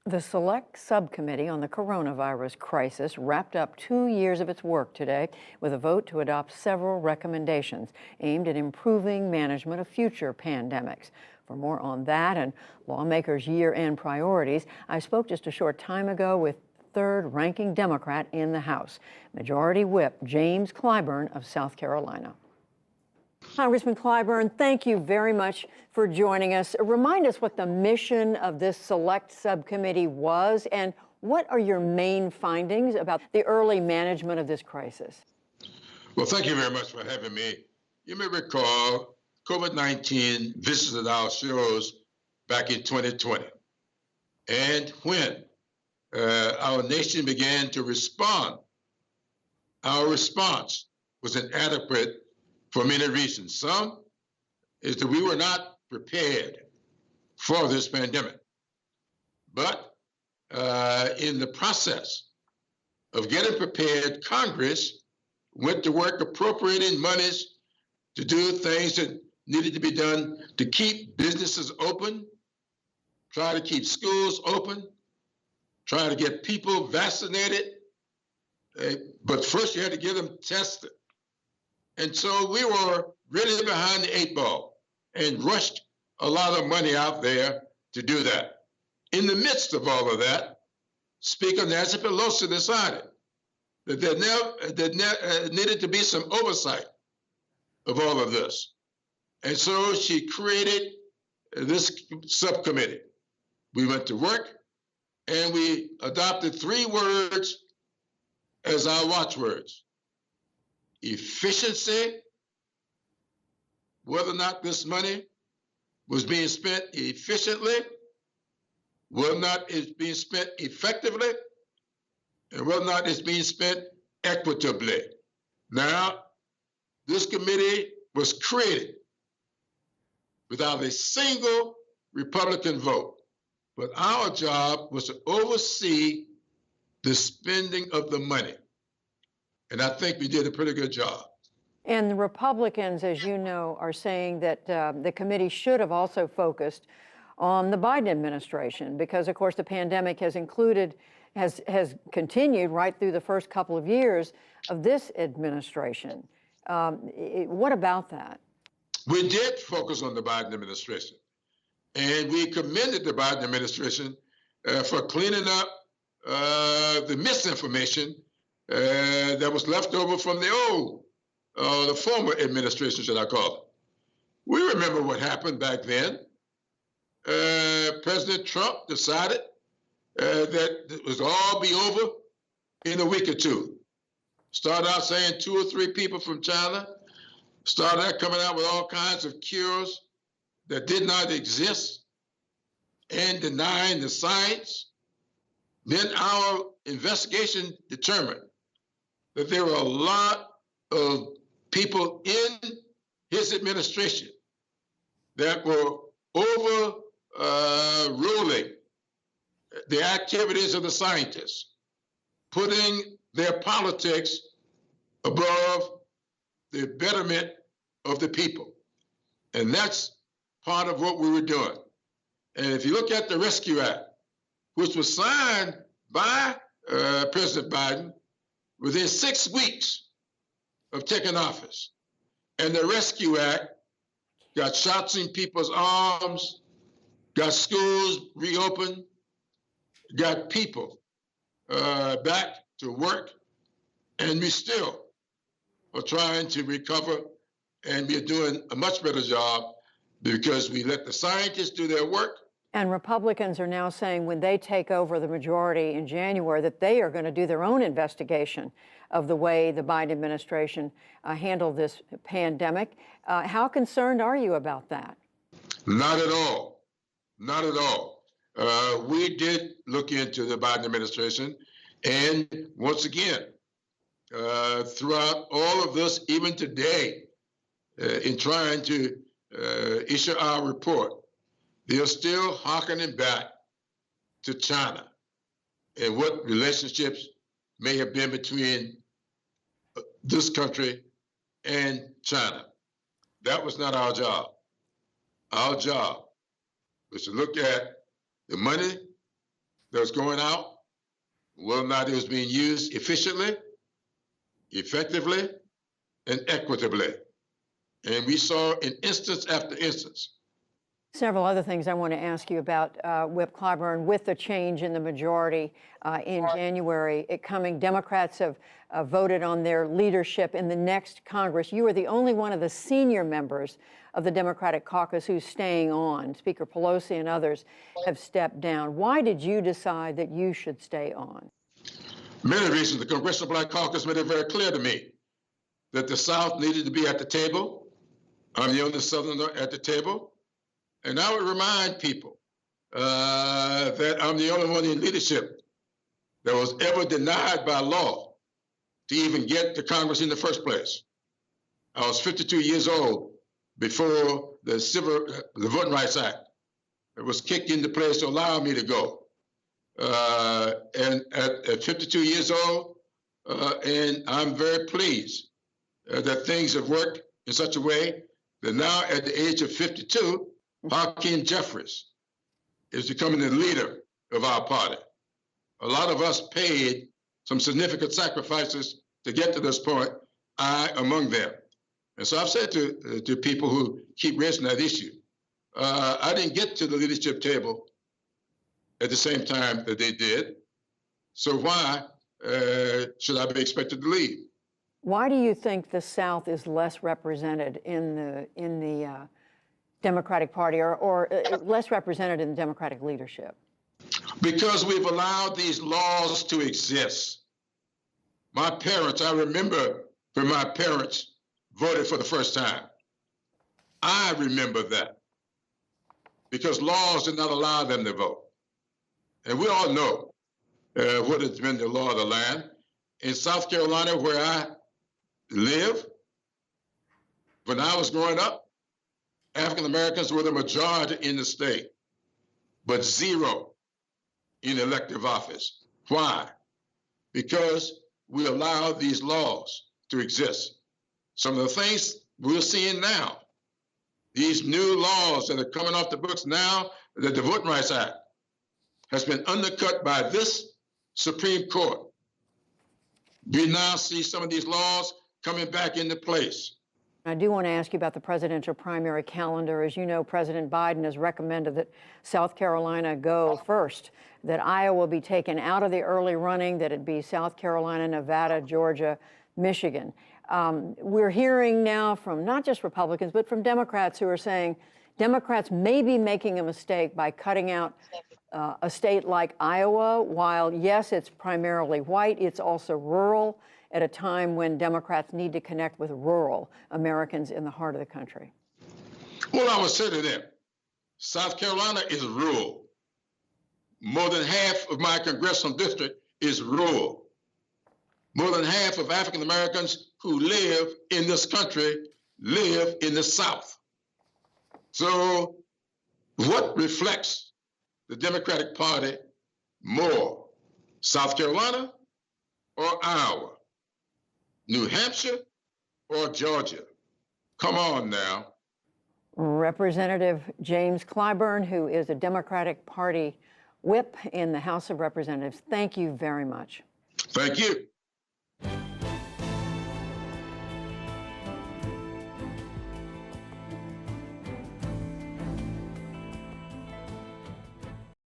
The Select Subcommittee on the Coronavirus Crisis wrapped up 2 years of its work today with a vote to adopt several recommendations aimed at improving management of future pandemics. For more on that and lawmakers' year-end priorities, I spoke just a short time ago with third-ranking Democrat in the House, Majority Whip James Clyburn of South Carolina. Congressman Clyburn, thank you very much for joining us. Remind us what the mission of this select subcommittee was and what are your main findings about the early management of this crisis? Well, thank you very much for having me. You may recall COVID-19 visited our shores back in 2020. And when our nation began to respond, our response was inadequate for many reasons. Some is that we were not prepared for this pandemic. But in the process of getting prepared, Congress went to work appropriating monies to do things that needed to be done to keep businesses open, try to keep schools open, try to get people vaccinated. But first you had to get them tested. And so we were really behind the eight ball and rushed a lot of money out there to do that. In the midst of all of that, Speaker Nancy Pelosi decided that there needed to be some oversight of all of this. And so she created this subcommittee. We went to work and we adopted 3 words as our watchwords: efficiency, whether or not this money was being spent efficiently, whether or not it's being spent effectively, and whether or not it's being spent equitably. Now, this committee was created without a single Republican vote, but our job was to oversee the spending of the money. And I think we did a pretty good job. And the Republicans, as you know, are saying that the committee should have also focused on the Biden administration because, of course, the pandemic has continued right through the first couple of years of this administration. What about that? We did focus on the Biden administration, and we commended the Biden administration for cleaning up the misinformation that was left over from the former administration, should I call it. We remember what happened back then. President Trump decided that it was all be over in a week or two. Started out saying 2 or 3 people from China, started out coming out with all kinds of cures that did not exist and denying the science. Then our investigation determined that there were a lot of people in his administration that were overruling the activities of the scientists, putting their politics above the betterment of the people. And that's part of what we were doing. And if you look at the Rescue Act, which was signed by President Biden within 6 weeks of taking office. And the Rescue Act got shots in people's arms, got schools reopened, got people back to work, and we still are trying to recover, and we're doing a much better job because we let the scientists do their work. And Republicans are now saying when they take over the majority in January that they are going to do their own investigation of the way the Biden administration handled this pandemic. How concerned are you about that? Not at all. Not at all. We did look into the Biden administration. And once again, throughout all of this, even today, in trying to issue our report, they're still hearkening back to China and what relationships may have been between this country and China. That was not our job. Our job was to look at the money that was going out, whether or not it was being used efficiently, effectively, and equitably. And we saw in instance after instance. Several other things I want to ask you about, Whip Clyburn. With the change in the majority in January coming, Democrats have voted on their leadership in the next Congress. You are the only one of the senior members of the Democratic caucus who's staying on. Speaker Pelosi and others have stepped down. Why did you decide that you should stay on? Many reasons. The Congressional Black Caucus made it very clear to me that the South needed to be at the table. I'm the only Southerner at the table. And I would remind people that I'm the only one in leadership that was ever denied by law to even get to Congress in the first place. I was 52 years old before the Voting Rights Act was kicked into place to allow me to go. And at 52 years old, and I'm very pleased that things have worked in such a way that now at the age of 52, Hakeem Jeffries is becoming the leader of our party. A lot of us paid some significant sacrifices to get to this point, I among them. And so I've said to people who keep raising that issue, I didn't get to the leadership table at the same time that they did. So why should I be expected to leave? Why do you think the South is less represented in the Democratic Party, or less represented in the Democratic leadership? Because we've allowed these laws to exist. My parents, I remember when my parents voted for the first time. I remember that because laws did not allow them to vote. And we all know what has been the law of the land. In South Carolina, where I live, when I was growing up, African Americans were the majority in the state, but zero in elective office. Why? Because we allowed these laws to exist. Some of the things we're seeing now, these new laws that are coming off the books now, that the Voting Rights Act has been undercut by this Supreme Court. We now see some of these laws coming back into place. I do want to ask you about the presidential primary calendar. As you know, President Biden has recommended that South Carolina go first, that Iowa be taken out of the early running, that it be South Carolina, Nevada, Georgia, Michigan. We're hearing now from not just Republicans, but from Democrats who are saying Democrats may be making a mistake by cutting out a state like Iowa. While, yes, it's primarily white, it's also rural, at a time when Democrats need to connect with rural Americans in the heart of the country. Well, I would say to them, South Carolina is rural. More than half of my congressional district is rural. More than half of African Americans who live in this country live in the South. So what reflects the Democratic Party more, South Carolina or Iowa? New Hampshire or Georgia? Come on now. Representative James Clyburn, who is a Democratic Party whip in the House of Representatives, thank you very much. Thank you.